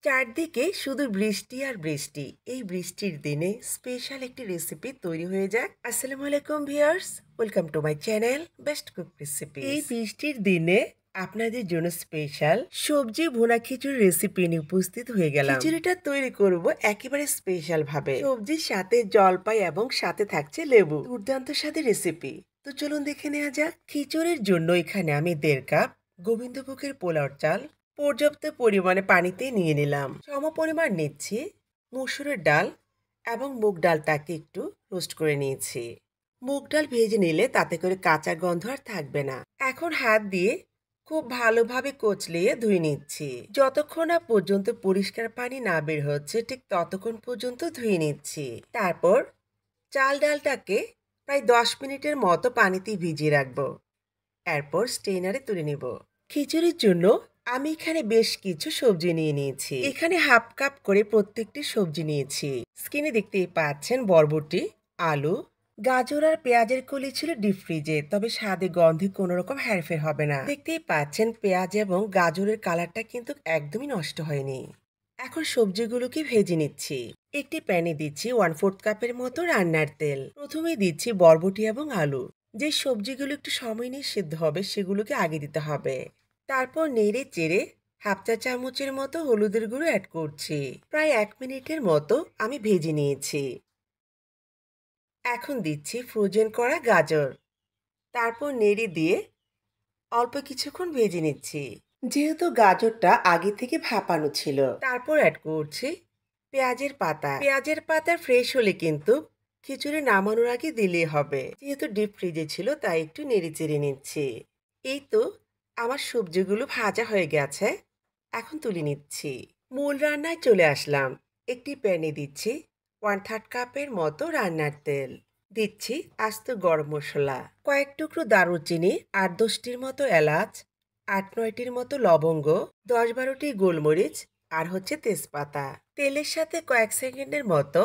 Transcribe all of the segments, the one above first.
চারদিকে শুধু বৃষ্টি আর বৃষ্টি। এই বৃষ্টির দিনে স্পেশাল একটি রেসিপি তৈরি হয়ে যাক। আসসালামু আলাইকুম viewers, welcome to my channel best cook recipe. এই বৃষ্টির দিনে আপনাদের জন্য স্পেশাল সবজি ভুনা খিচুড়ি রেসিপি নিয়ে উপস্থিত হয়ে গেলাম। খিচুড়িটা তৈরি করব একেবারে স্পেশাল ভাবে, সবজির সাথে জলপাই এবং সাথে থাকছে লেবু। দুর্দান্ত স্বাদের রেসিপি। তো চলুন দেখে নেওয়া যাক। খিচুড়ির জন্য এখানে আমি 1.5 কাপ গোবিন্দভোগের পোলাওর চাল পর্যাপ্ত পরিমাণে পানিতে নিয়ে নিলাম। সমপরিমাণ নিচ্ছি মসুরের ডাল এবং মুগ ডালটাকে একটু রোস্ট করে নিয়েছি। মুগ ডাল ভেজে নিলে তাতে করে কাঁচা গন্ধ আর থাকবে না। এখন হাত দিয়ে খুব ভালোভাবে কচলিয়ে ধুয়ে নিচ্ছি। যতক্ষণ না পর্যন্ত পরিষ্কার পানি না বের হচ্ছে ঠিক ততক্ষণ পর্যন্ত ধুয়ে নিচ্ছি। তারপর চাল ডালটাকে প্রায় 10 মিনিটের মতো পানিতে ভিজিয়ে রাখবো। এরপর স্টেইনারে তুলে নিব। খিচুড়ির জন্য আমি এখানে বেশ কিছু সবজি নিয়ে নিয়েছি। এখানে হাফ কাপ করে প্রত্যেকটি সবজি নিয়েছি। স্ক্রিনে দেখতেই পাচ্ছেন বরবটি, আলু, গাজর আর পেঁয়াজের কলি ছিল ডিপ ফ্রিজে, তবে স্বাদে গন্ধে কোনো রকম হেরফের হবে না। দেখতেই পাচ্ছেন পেঁয়াজ এবং গাজরের কালারটা কিন্তু একদমই নষ্ট হয়নি। এখন সবজিগুলোকে ভেজে নিচ্ছি। একটি প্যানে দিচ্ছি 1/4 কাপের মতো রান্নার তেল। প্রথমে দিচ্ছি বরবটি এবং আলু। যে সবজিগুলো একটু সময় নিয়ে সিদ্ধ হবে সেগুলোকে আগে দিতে হবে। তারপর নেড়ে চেড়ে হাফ চা চামচের মতো হলুদের গুঁড়ো অ্যাড করছি। প্রায় 1 মিনিটের মতো আমি ভেজে নিয়েছি। এখন দিচ্ছি ফ্রোজেন করা গাজর। তারপর নেড়ে দিয়ে অল্প কিছুক্ষণ ভেজে নিচ্ছি। যেহেতু গাজরটা আগে থেকে ভাপানো ছিল, তারপর অ্যাড করছি পেঁয়াজের পাতা। পেঁয়াজের পাতা ফ্রেশ হলে কিন্তু খিচুড়ি নামানোর আগে দিলেই হবে। যেহেতু ডিপ ফ্রিজে ছিল তাই একটু নেড়ে চেড়ে নিচ্ছি। এই তো আমার সবজিগুলো ভাজা হয়ে গেছে। এখন তুলে নিচ্ছি। মূল রান্নায় চলে আসলাম। একটি প্যানে দিচ্ছি 1/3 কাপের মতো রান্নার তেল। দিচ্ছি আস্ত গরম মশলা, কয়েক টুকরো দারুচিনি, 8-10টির মতো এলাচ, 8-9টির মতো লবঙ্গ, 10-12টি গোলমরিচ আর হচ্ছে তেজপাতা। তেলের সাথে কয়েক সেকেন্ডের মতো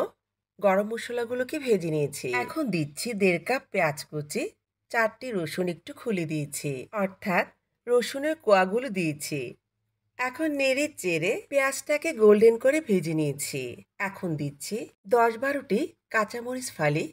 গরম মশলাগুলোকে ভেজে নিয়েছি। এখন দিচ্ছি 1.5 কাপ পেঁয়াজ কুচি, 4টি রসুন একটু খুলে দিয়েছি, অর্থাৎ রসুনের কোয়াগুলো দিয়েছি। এখন নেড়ে চেড়ে পেঁয়াজটাকে গোল্ডেন করে ভেজে নিয়েছি। এখন দিচ্ছি 10-12টি কাঁচামরিচ ফালি,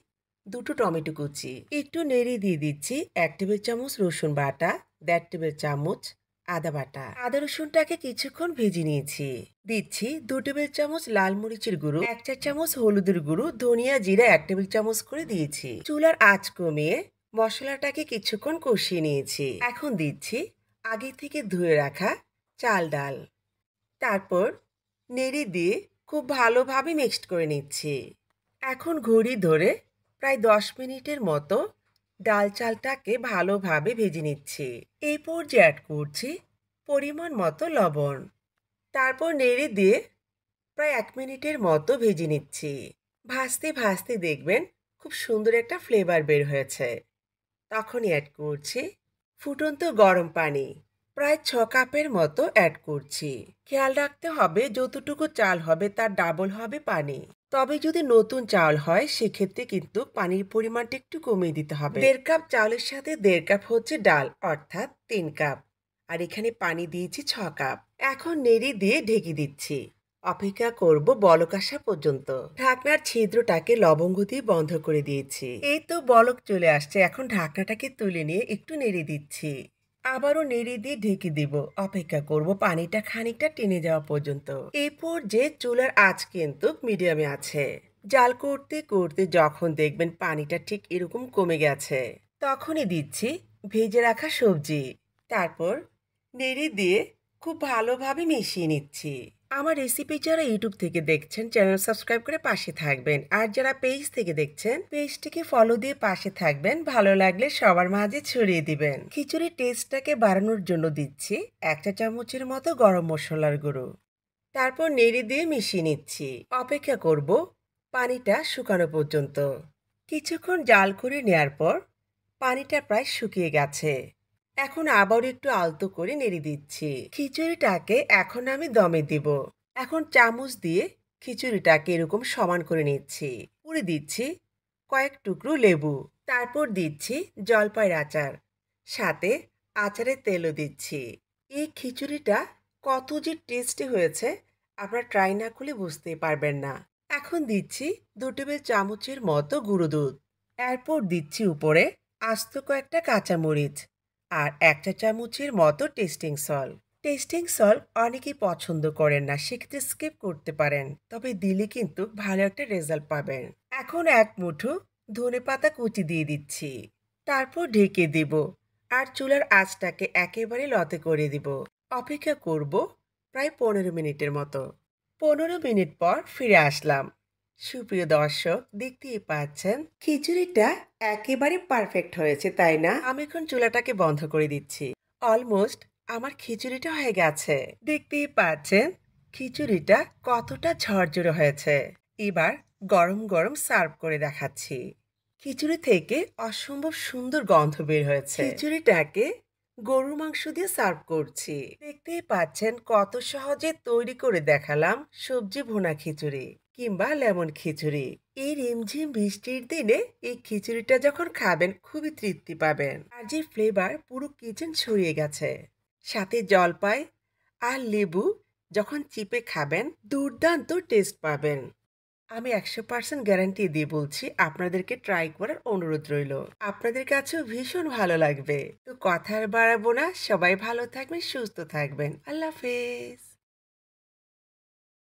2টো টমেটো কুচি। একটু নেড়ে দিয়ে দিচ্ছি 1 টেবিল চামচ রসুন বাটা, 1.5 টেবিল চামচ আদা বাটা। আদা রসুনটাকে কিছুক্ষণ ভেজে নিয়েছি। দিচ্ছি 2 টেবিল চামচ লাল মরিচের গুঁড়ো, 1 চা চামচ হলুদের গুঁড়ো, ধনিয়া জিরা 1 টেবিল চামচ করে দিয়েছি। চুলার আঁচ কমিয়ে মশলাটাকে কিছুক্ষণ কষিয়ে নিয়েছি। এখন দিচ্ছি আগে থেকে ধুয়ে রাখা চাল ডাল। তারপর নেড়ে দিয়ে খুব ভালোভাবে মিক্সড করে নিচ্ছি। এখন ঘড়ি ধরে প্রায় 10 মিনিটের মতো ডাল চালটাকে ভালোভাবে ভেজে নিচ্ছি। এই পর্যায়ে অ্যাড করছি পরিমাণ মতো লবণ। তারপর নেড়ে দিয়ে প্রায় 1 মিনিটের মতো ভেজে নিচ্ছি। ভাজতে ভাজতে দেখবেন খুব সুন্দর একটা ফ্লেভার বের হয়েছে। তখনই অ্যাড করছি ফুটন্ত গরম পানি, প্রায় 6 কাপের মতো অ্যাড করছি। খেয়াল রাখতে হবে যতটুকু চাল হবে তার ডাবল হবে পানি। তবে যদি নতুন চাল হয় সেক্ষেত্রে কিন্তু পানির পরিমাণটা একটু কমিয়ে দিতে হবে। 1.5 কাপ চালের সাথে 1.5 কাপ হচ্ছে ডাল, অর্থাৎ 3 কাপ। আর এখানে পানি দিয়েছি 6 কাপ। এখন নেড়ে দিয়ে ঢেকে দিচ্ছি। অপেক্ষা করব বলক আসা পর্যন্ত। ঢাকনার ছিদ্রটাকে লবঙ্গ দিয়ে বন্ধ করে দিয়েছি। এই তো বলক চলে আসছে। এখন ঢাকনাটাকে তুলে নিয়ে একটু নেড়ে দিচ্ছি। আবারও নেড়ে দিয়ে ঢেকে দিব। অপেক্ষা করব পানিটা খানিকটা টেনে যাওয়া পর্যন্ত। এই পর্যায়ে চুলার আঁচ কিন্তু মিডিয়ামে আছে। জাল করতে করতে যখন দেখবেন পানিটা ঠিক এরকম কমে গেছে, তখনই দিচ্ছি ভেজে রাখা সবজি। তারপর নেড়ে দিয়ে খুব ভালোভাবে মিশিয়ে নিচ্ছি। আমার রেসিপি যারা ইউটিউব থেকে দেখছেন চ্যানেল সাবস্ক্রাইব করে পাশে থাকবেন, আর যারা পেজ থেকে দেখছেন পেজটিকে ফলো দিয়ে পাশে থাকবেন। ভালো লাগলে সবার মাঝে ছড়িয়ে দিবেন। খিচুড়ির টেস্টটাকে বাড়ানোর জন্য দিচ্ছি 1 চা চামচের মতো গরম মশলার গুঁড়ো। তারপর নেড়ে দিয়ে মিশিয়ে নিচ্ছি। অপেক্ষা করব পানিটা শুকানো পর্যন্ত। কিছুক্ষণ জাল করে নেয়ার পর পানিটা প্রায় শুকিয়ে গেছে। এখন আবার একটু আলতো করে নেড়ে দিচ্ছি। খিচুড়িটাকে এখন আমি দমে দিব। এখন চামচ দিয়ে খিচুড়িটাকে এরকম সমান করে নিচ্ছি। পুরে দিচ্ছি কয়েক টুকরো লেবু। তারপর দিচ্ছি জলপাইয়ের আচার, সাথে আচারের তেলও দিচ্ছি। এই খিচুড়িটা কত যে টেস্টি হয়েছে আপনারা ট্রাই না করলে বুঝতেই পারবেন না। এখন দিচ্ছি 2 টেবিল চামচের মতো গুঁড়ো দুধ। এরপর দিচ্ছি উপরে আস্ত কয়েকটা কাঁচামরিচ আর 1 চা চামচের মতো টেস্টিং সল্ট। টেস্টিং সল্ট অনেকেই পছন্দ করেন না, সেক্ষেত্রে স্কিপ করতে পারেন, তবে দিলে কিন্তু ভালো একটা রেজাল্ট পাবেন। এখন 1 মুঠো ধনেপাতা কুচি দিয়ে দিচ্ছি, তারপর ঢেকে দেব আর চুলার আঁচটাকে একেবারে লতে করে দিব। অপেক্ষা করব প্রায় 15 মিনিটের মতো। 15 মিনিট পর ফিরে আসলাম। সুপ্রিয় দর্শক, দেখতেই পাচ্ছেন খিচুড়িটা একেবারে পারফেক্ট হয়েছে, তাই না? আমি এখন চুলাটাকে বন্ধ করে দিচ্ছি। অলমোস্ট আমার খিচুড়িটা হয়ে গেছে। দেখতেই পাচ্ছেন খিচুড়িটা কতটা ঝরঝরে হয়েছে। এবার গরম গরম সার্ভ করে দেখাচ্ছি। খিচুড়ি থেকে অসম্ভব সুন্দর গন্ধ বের হয়েছে। খিচুড়িটাকে গরুর মাংস দিয়ে সার্ভ করছি। দেখতেই পাচ্ছেন কত সহজে তৈরি করে দেখালাম সবজি ভুনা খিচুড়ি কিংবা লেমন খিচুড়ি। এই রিমঝিম বৃষ্টির দিনে এই খিচুড়িটা যখন খাবেন খুবই তৃপ্তি পাবেন, আর যে ফ্লেভার পুরো কিচেন ছড়িয়ে গেছে। সাথে জলপাই আর লেবু যখন চিপে খাবেন দুর্দান্ত টেস্ট পাবেন। আমি 100% গ্যারান্টি দিয়ে বলছি, আপনাদেরকে ট্রাই করার অনুরোধ রইল। আপনাদের কাছেও ভীষণ ভালো লাগবে। তো কথা আর বাড়াবো না, সবাই ভালো থাকবেন, সুস্থ থাকবেন। আল্লাহ হাফেজ।